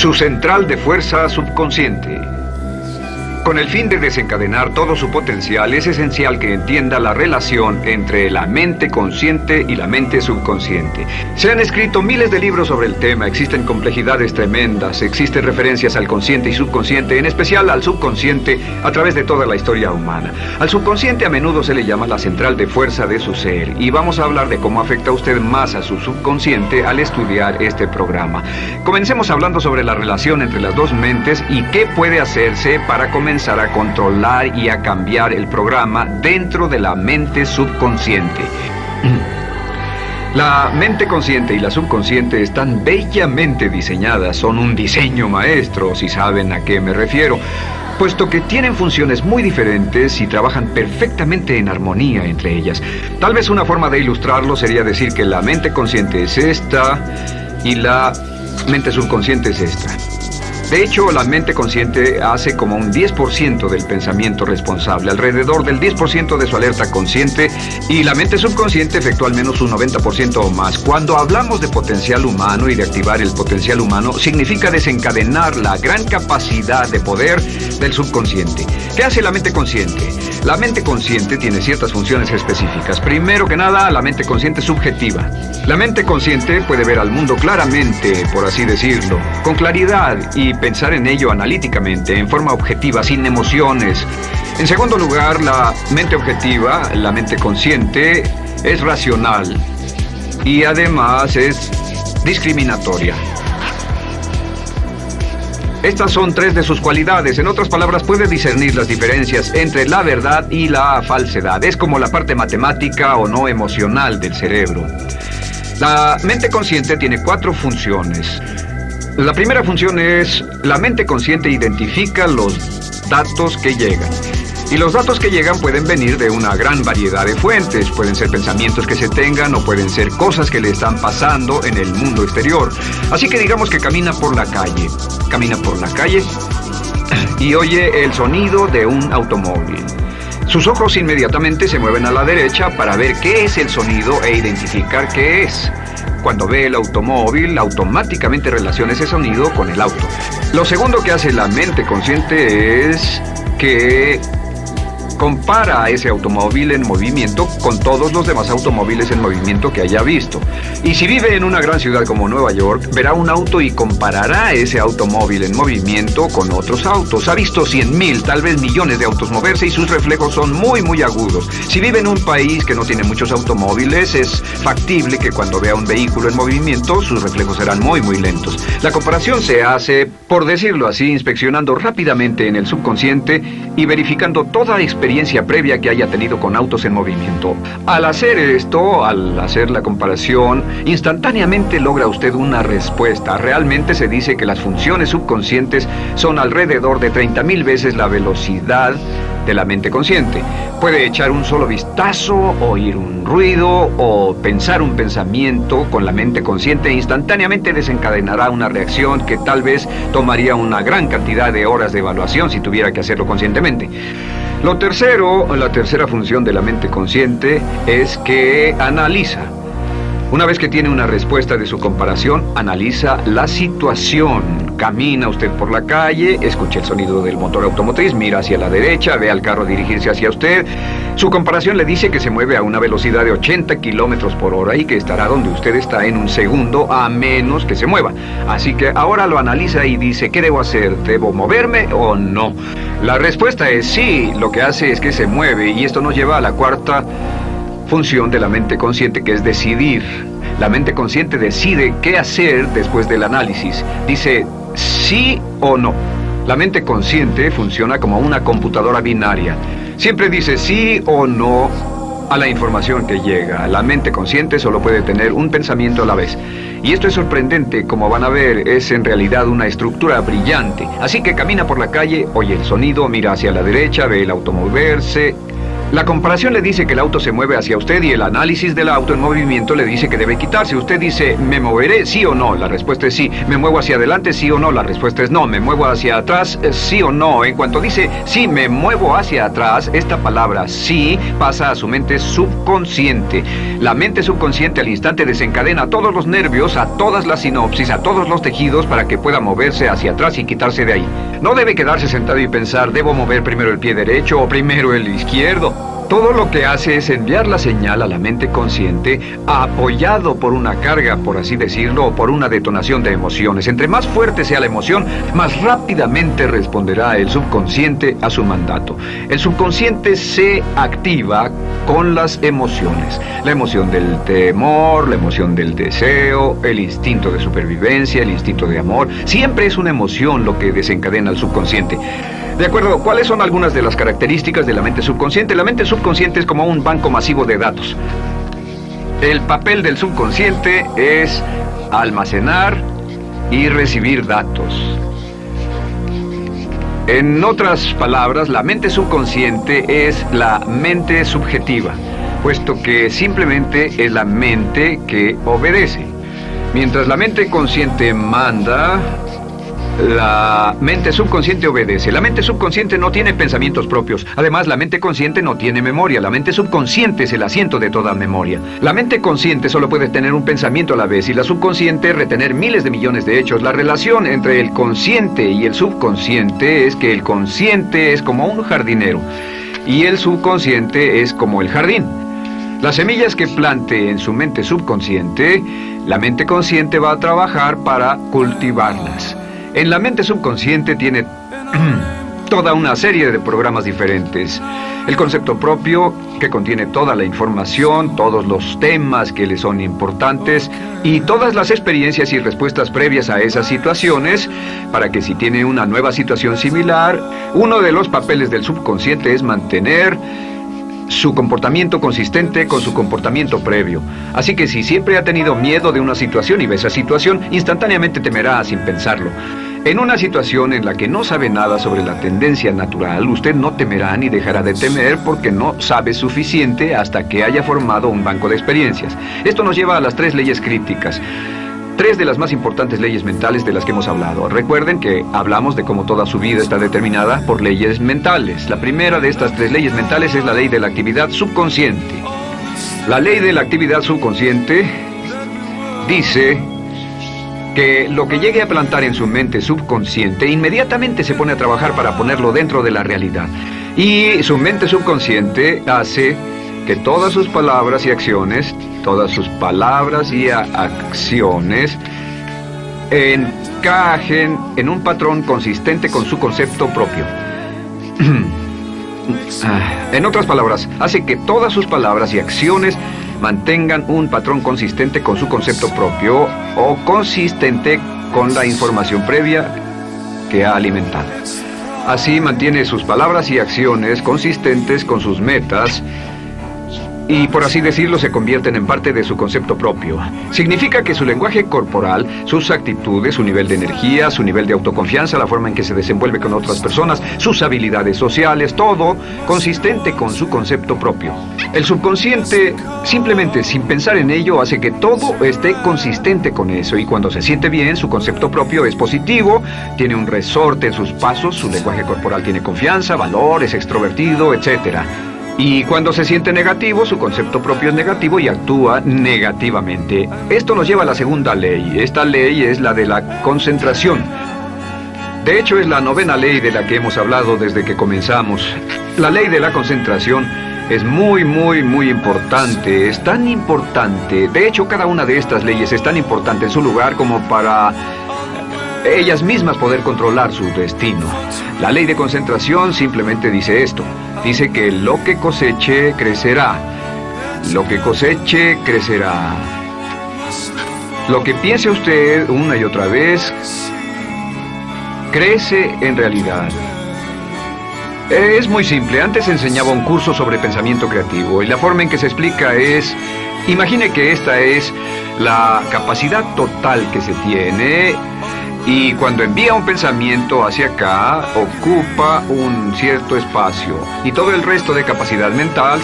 Su central de fuerza subconsciente. Con el fin de desencadenar todo su potencial, es esencial que entienda la relación entre la mente consciente y la mente subconsciente. Se han escrito miles de libros sobre el tema, existen complejidades tremendas, existen referencias al consciente y subconsciente, en especial al subconsciente a través de toda la historia humana. Al subconsciente a menudo se le llama la central de fuerza de su ser, y vamos a hablar de cómo afecta a usted más a su subconsciente al estudiar este programa. Comencemos hablando sobre la relación entre las dos mentes y qué puede hacerse para comenzar a controlar y a cambiar el programa dentro de la mente subconsciente. La mente consciente y la subconsciente están bellamente diseñadas, son un diseño maestro, si saben a qué me refiero, puesto que tienen funciones muy diferentes y trabajan perfectamente en armonía entre ellas. Tal vez una forma de ilustrarlo sería decir que la mente consciente es esta y la mente subconsciente es esta. De hecho, la mente consciente hace como un 10% del pensamiento responsable, alrededor del 10% de su alerta consciente, y la mente subconsciente efectúa al menos un 90% o más. Cuando hablamos de potencial humano y de activar el potencial humano, significa desencadenar la gran capacidad de poder del subconsciente. ¿Qué hace la mente consciente? La mente consciente tiene ciertas funciones específicas. Primero que nada, la mente consciente es subjetiva. La mente consciente puede ver al mundo claramente, por así decirlo, con claridad y pensar en ello analíticamente, en forma objetiva, sin emociones. En segundo lugar, la mente objetiva, la mente consciente, es racional y además es discriminatoria. Estas son tres de sus cualidades. En otras palabras, puede discernir las diferencias entre la verdad y la falsedad. Es como la parte matemática o no emocional del cerebro. La mente consciente tiene 4 funciones. La primera función es, la mente consciente identifica los datos que llegan. Y los datos que llegan pueden venir de una gran variedad de fuentes. Pueden ser pensamientos que se tengan o pueden ser cosas que le están pasando en el mundo exterior. Así que digamos que camina por la calle. Camina por la calle y oye el sonido de un automóvil. Sus ojos inmediatamente se mueven a la derecha para ver qué es el sonido e identificar qué es. Cuando ve el automóvil, automáticamente relaciona ese sonido con el auto. Lo segundo que hace la mente consciente es que compara a ese automóvil en movimiento con todos los demás automóviles en movimiento que haya visto. Y si vive en una gran ciudad como Nueva York, verá un auto y comparará ese automóvil en movimiento con otros autos. Ha visto 100,000, tal vez millones de autos moverse y sus reflejos son muy agudos. Si vive en un país que no tiene muchos automóviles, es factible que cuando vea un vehículo en movimiento, sus reflejos serán muy lentos. La comparación se hace, por decirlo así, inspeccionando rápidamente en el subconsciente y verificando toda experiencia previa que haya tenido con autos en movimiento. Al hacer esto, al hacer la comparación, instantáneamente logra usted una respuesta. Realmente se dice que las funciones subconscientes son alrededor de 30,000 veces la velocidad de la mente consciente. Puede echar un solo vistazo, oír un ruido o pensar un pensamiento con la mente consciente e instantáneamente desencadenará una reacción que tal vez tomaría una gran cantidad de horas de evaluación si tuviera que hacerlo conscientemente. La tercera función de la mente consciente es que analiza. Una vez que tiene una respuesta de su comparación, analiza la situación. Camina usted por la calle, escucha el sonido del motor automotriz, mira hacia la derecha, ve al carro dirigirse hacia usted. Su comparación le dice que se mueve a una velocidad de 80 kilómetros por hora y que estará donde usted está en un segundo, a menos que se mueva. Así que ahora lo analiza y dice, ¿qué debo hacer? ¿Debo moverme o no? La respuesta es sí. Lo que hace es que se mueve, y esto nos lleva a la cuarta función de la mente consciente, que es decidir. La mente consciente decide qué hacer después del análisis. Dice sí o no. La mente consciente funciona como una computadora binaria. Siempre dice sí o no a la información que llega. La mente consciente solo puede tener un pensamiento a la vez. Y esto es sorprendente, como van a ver, es en realidad una estructura brillante. Así que camina por la calle, oye el sonido, mira hacia la derecha, ve el auto moverse La comparación le dice que el auto se mueve hacia usted y el análisis del auto en movimiento le dice que debe quitarse. Usted dice, ¿me moveré? ¿Sí o no? La respuesta es sí. ¿Me muevo hacia adelante? ¿Sí o no? La respuesta es no. ¿Me muevo hacia atrás? ¿Sí o no? En cuanto dice, sí, me muevo hacia atrás, esta palabra sí pasa a su mente subconsciente. La mente subconsciente al instante desencadena a todos los nervios, a todas las sinapsis, a todos los tejidos para que pueda moverse hacia atrás y quitarse de ahí. No debe quedarse sentado y pensar, ¿debo mover primero el pie derecho o primero el izquierdo? Todo lo que hace es enviar la señal a la mente consciente, apoyado por una carga, por así decirlo, o por una detonación de emociones. Entre más fuerte sea la emoción, más rápidamente responderá el subconsciente a su mandato. El subconsciente se activa con las emociones. La emoción del temor, la emoción del deseo, el instinto de supervivencia, el instinto de amor. Siempre es una emoción lo que desencadena al subconsciente. De acuerdo, ¿cuáles son algunas de las características de la mente subconsciente? La mente subconsciente es como un banco masivo de datos. El papel del subconsciente es almacenar y recibir datos. En otras palabras, la mente subconsciente es la mente subjetiva, puesto que simplemente es la mente que obedece. Mientras la mente consciente manda, la mente subconsciente obedece. La mente subconsciente no tiene pensamientos propios. Además, la mente consciente no tiene memoria. La mente subconsciente es el asiento de toda memoria. La mente consciente solo puede tener un pensamiento a la vez y la subconsciente retener miles de millones de hechos. La relación entre el consciente y el subconsciente es que el consciente es como un jardinero y el subconsciente es como el jardín. Las semillas que plante en su mente subconsciente, la mente consciente va a trabajar para cultivarlas. En la mente subconsciente tiene toda una serie de programas diferentes. El concepto propio, que contiene toda la información, todos los temas que le son importantes y todas las experiencias y respuestas previas a esas situaciones, para que si tiene una nueva situación similar, uno de los papeles del subconsciente es mantener su comportamiento consistente con su comportamiento previo. Así que si siempre ha tenido miedo de una situación y ve esa situación, instantáneamente temerá sin pensarlo. En una situación en la que no sabe nada sobre la tendencia natural, usted no temerá ni dejará de temer porque no sabe suficiente hasta que haya formado un banco de experiencias. Esto nos lleva a las 3 leyes crípticas. 3 de las más importantes leyes mentales de las que hemos hablado. Recuerden que hablamos de cómo toda su vida está determinada por leyes mentales. La primera de estas 3 leyes mentales es la ley de la actividad subconsciente. La ley de la actividad subconsciente dice que lo que llegue a plantar en su mente subconsciente inmediatamente se pone a trabajar para ponerlo dentro de la realidad. Y su mente subconsciente hace que todas sus palabras y acciones encajen en un patrón consistente con su concepto propio. En otras palabras, hace que todas sus palabras y acciones mantengan un patrón consistente con su concepto propio o consistente con la información previa que ha alimentado. Así mantiene sus palabras y acciones consistentes con sus metas y, por así decirlo, se convierten en parte de su concepto propio. Significa que su lenguaje corporal, sus actitudes, su nivel de energía, su nivel de autoconfianza, la forma en que se desenvuelve con otras personas, sus habilidades sociales, todo consistente con su concepto propio. El subconsciente, simplemente sin pensar en ello, hace que todo esté consistente con eso, y cuando se siente bien, su concepto propio es positivo, tiene un resorte en sus pasos, su lenguaje corporal tiene confianza, valor, es extrovertido, etc. Y cuando se siente negativo, su concepto propio es negativo y actúa negativamente. Esto nos lleva a la segunda ley. Esta ley es la de la concentración. De hecho, es la 9ª ley de la que hemos hablado desde que comenzamos. La ley de la concentración es muy importante. Es tan importante. De hecho, cada una de estas leyes es tan importante en su lugar como para ellas mismas poder controlar su destino. La ley de concentración simplemente dice esto. Dice que lo que coseche, crecerá. Lo que coseche, crecerá. Lo que piense usted una y otra vez, crece en realidad. Es muy simple. Antes enseñaba un curso sobre pensamiento creativo y la forma en que se explica es: imagine que esta es la capacidad total que se tiene Y cuando envía un pensamiento hacia acá, ocupa un cierto espacio. Y todo el resto de capacidad mental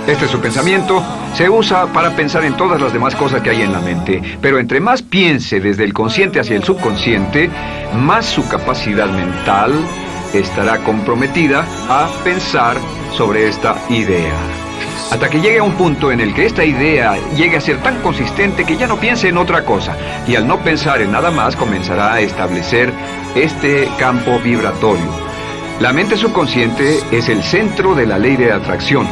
este es su pensamiento, se usa para pensar en todas las demás cosas que hay en la mente. Pero entre más piense desde el consciente hacia el subconsciente, más su capacidad mental estará comprometida a pensar sobre esta idea. Hasta que llegue a un punto en el que esta idea llegue a ser tan consistente que ya no piense en otra cosa. Y al no pensar en nada más, comenzará a establecer este campo vibratorio. La mente subconsciente es el centro de la ley de atracción,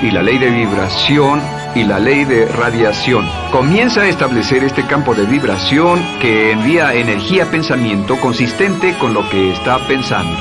y la ley de vibración y la ley de radiación. Comienza a establecer este campo de vibración que envía energía-pensamiento consistente con lo que está pensando,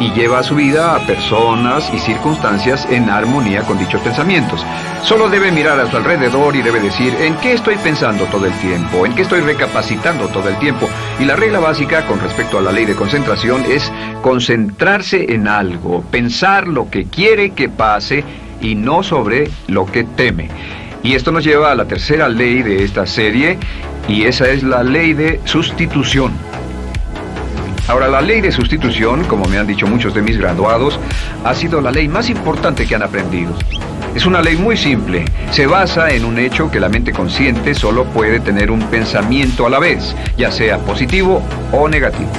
y lleva a su vida a personas y circunstancias en armonía con dichos pensamientos. Solo debe mirar a su alrededor y debe decir: ¿en qué estoy pensando todo el tiempo? ¿En qué estoy recapacitando todo el tiempo? Y la regla básica con respecto a la ley de concentración es concentrarse en algo, pensar lo que quiere que pase y no sobre lo que teme. Y esto nos lleva a la tercera ley de esta serie, y esa es la ley de sustitución. Ahora, la ley de sustitución, como me han dicho muchos de mis graduados, ha sido la ley más importante que han aprendido. Es una ley muy simple. Se basa en un hecho que la mente consciente solo puede tener un pensamiento a la vez, ya sea positivo o negativo.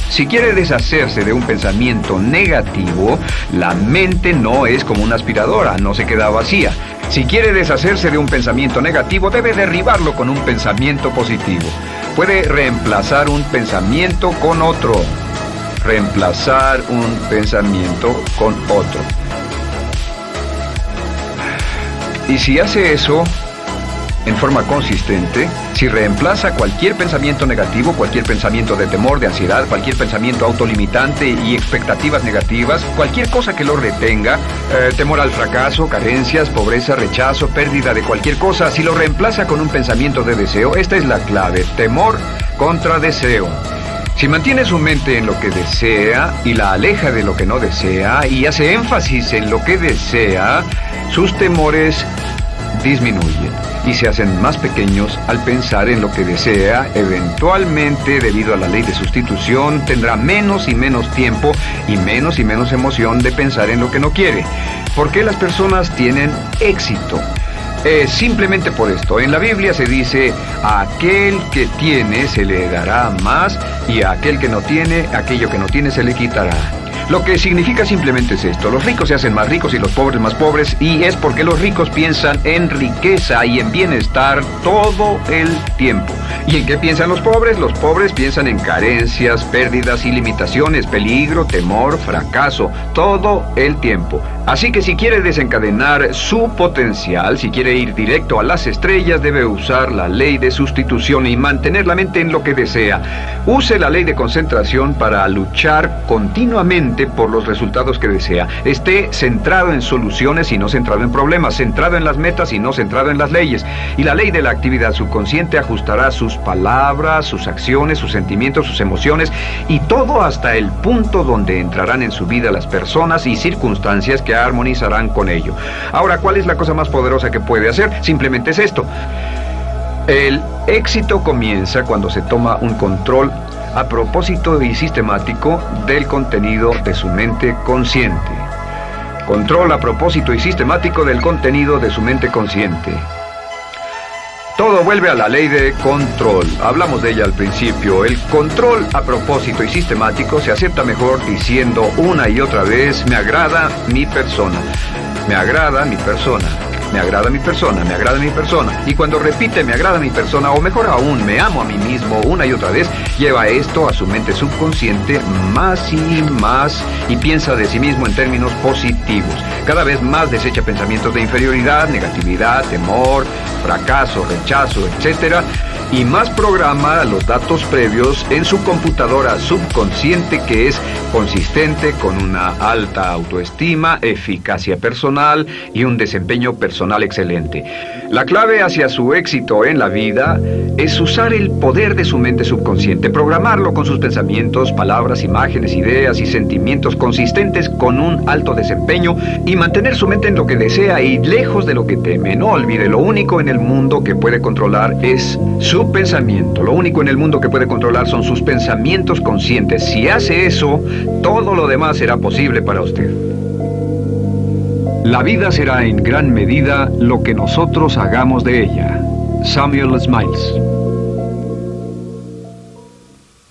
Si quiere deshacerse de un pensamiento negativo, la mente no es como una aspiradora, no se queda vacía. Si quiere deshacerse de un pensamiento negativo, debe derribarlo con un pensamiento positivo. Puede reemplazar un pensamiento con otro. Reemplazar un pensamiento con otro. Y si hace eso en forma consistente, si reemplaza cualquier pensamiento negativo, cualquier pensamiento de temor, de ansiedad, cualquier pensamiento autolimitante y expectativas negativas, cualquier cosa que lo retenga, temor al fracaso, carencias, pobreza, rechazo, pérdida de cualquier cosa, si lo reemplaza con un pensamiento de deseo, esta es la clave: temor contra deseo. Si mantiene su mente en lo que desea y la aleja de lo que no desea y hace énfasis en lo que desea, sus temores disminuyen y se hacen más pequeños al pensar en lo que desea. Eventualmente, debido a la ley de sustitución, tendrá menos y menos tiempo y menos emoción de pensar en lo que no quiere. ¿Por qué las personas tienen éxito? Simplemente por esto. En la Biblia se dice: a aquel que tiene se le dará más, y a aquel que no tiene, aquello que no tiene se le quitará. Lo que significa simplemente es esto: los ricos se hacen más ricos y los pobres más pobres, y es porque los ricos piensan en riqueza y en bienestar todo el tiempo. ¿Y en qué piensan los pobres? Los pobres piensan en carencias, pérdidas y limitaciones, peligro, temor, fracaso, todo el tiempo. Así que si quiere desencadenar su potencial, si quiere ir directo a las estrellas, debe usar la ley de sustitución y mantener la mente en lo que desea. Use la ley de concentración para luchar continuamente por los resultados que desea. Esté centrado en soluciones y no centrado en problemas, centrado en las metas y no centrado en las leyes. Y la ley de la actividad subconsciente ajustará sus palabras, sus acciones, sus sentimientos, sus emociones y todo hasta el punto donde entrarán en su vida las personas y circunstancias que armonizarán con ello. Ahora, ¿cuál es la cosa más poderosa que puede hacer? Simplemente es esto: el éxito comienza cuando se toma un control a propósito y sistemático del contenido de su mente consciente. Control a propósito y sistemático del contenido de su mente consciente. Todo vuelve a la ley de control. Hablamos de ella al principio. El control a propósito y sistemático se acepta mejor diciendo una y otra vez: me agrada mi persona, me agrada mi persona, me agrada mi persona, me agrada mi persona. Y cuando repite me agrada mi persona, o mejor aún, me amo a mí mismo una y otra vez, lleva esto a su mente subconsciente más y piensa de sí mismo en términos positivos. Cada vez más desecha pensamientos de inferioridad, negatividad, temor, fracaso, rechazo, etc. Y más programa los datos previos en su computadora subconsciente, que es consistente con una alta autoestima, eficacia personal y un desempeño personal excelente. La clave hacia su éxito en la vida es usar el poder de su mente subconsciente, programarlo con sus pensamientos, palabras, imágenes, ideas y sentimientos consistentes con un alto desempeño, y mantener su mente en lo que desea y lejos de lo que teme. No olvide, lo único en el mundo que puede controlar es su Su pensamiento. Lo único en el mundo que puede controlar son sus pensamientos conscientes. Si hace eso, todo lo demás será posible para usted. La vida será en gran medida lo que nosotros hagamos de ella. Samuel Smiles.